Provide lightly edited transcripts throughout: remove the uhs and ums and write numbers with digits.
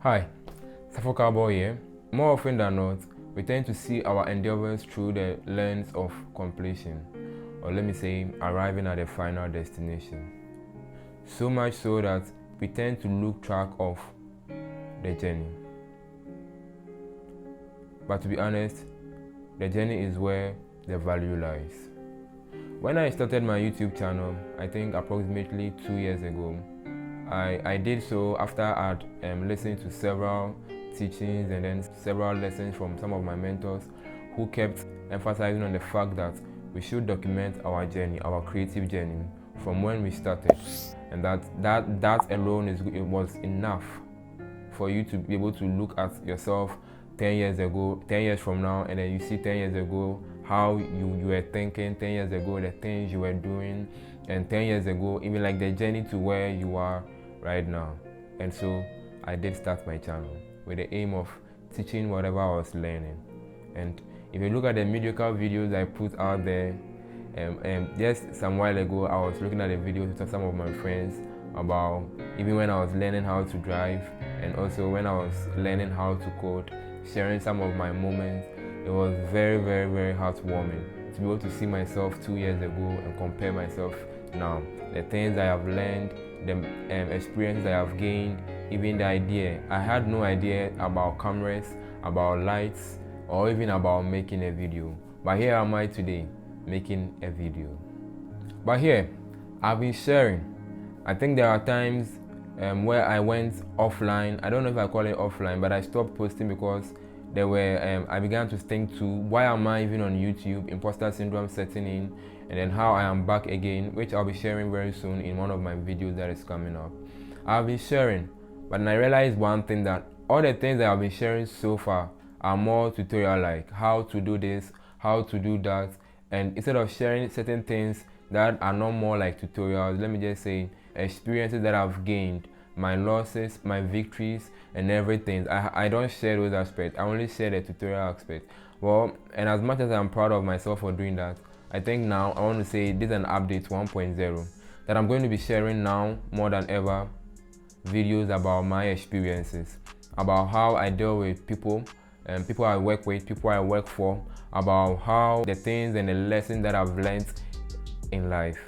Hi, Sarfo Carbell here. More often than not, we tend to see our endeavors through the lens of completion, or let me say, arriving at a final destination. So much so that we tend to lose track of the journey. But to be honest, the journey is where the value lies. When I started my YouTube channel, I think approximately 2 years ago, I did so after I'd listened to several teachings and then several lessons from some of my mentors who kept emphasizing on the fact that we should document our journey, our creative journey from when we started, and that alone was enough for you to be able to look at yourself 10 years ago, 10 years from now, and then you see 10 years ago how you were thinking, 10 years ago the things you were doing, and 10 years ago even like the journey to where you are right now. And so I did start my channel with the aim of teaching whatever I was learning. And if you look at the mediocre videos I put out there, just some while ago I was looking at the videos with some of my friends about even when I was learning how to drive, and also when I was learning how to code, sharing some of my moments. It was very, very, very heartwarming to be able to see myself 2 years ago and compare myself now. The things I have learned, the experiences I have gained, even the idea. I had no idea about cameras, about lights, or even about making a video. But here am I today, making a video. But here, I've been sharing. I think there are times where I went offline. I don't know if I call it offline, but I stopped posting because I began to think to why am I even on YouTube, imposter syndrome setting in, and then how I am back again, which I'll be sharing very soon in one of my videos that is coming up. I've been sharing, but then I realized one thing, that all the things that I've been sharing so far are more tutorial like, how to do this, how to do that, and instead of sharing certain things that are not more like tutorials, let me just say experiences that I've gained, my losses, my victories, and everything. I don't share those aspects. I only share the tutorial aspect. Well, and as much as I'm proud of myself for doing that, I think now I want to say this is an update 1.0 that I'm going to be sharing now more than ever videos about my experiences, about how I deal with people, people I work with, people I work for, about how the things and the lessons that I've learned in life.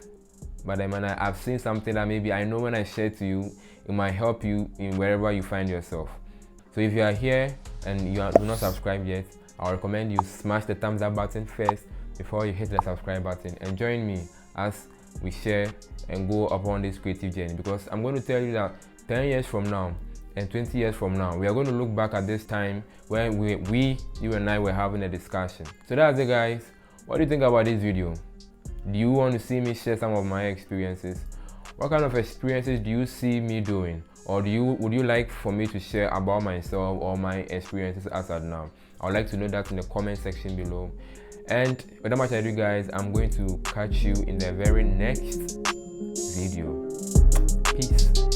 But then when I've seen something that maybe I know when I share to you, it might help you in wherever you find yourself. So if you are here and you do not subscribe yet, I recommend you smash the thumbs up button first before you hit the subscribe button, and join me as we share and go upon this creative journey, because I'm going to tell you that 10 years from now and 20 years from now, we are going to look back at this time when you and I were having a discussion. So that's it, guys. What do you think about this video? Do you want to see me share some of my experiences? What kind of experiences do you see me doing? Or would you like for me to share about myself or my experiences as of now? I would like to know that in the comment section below. And without much ado, guys, I'm going to catch you in the very next video. Peace.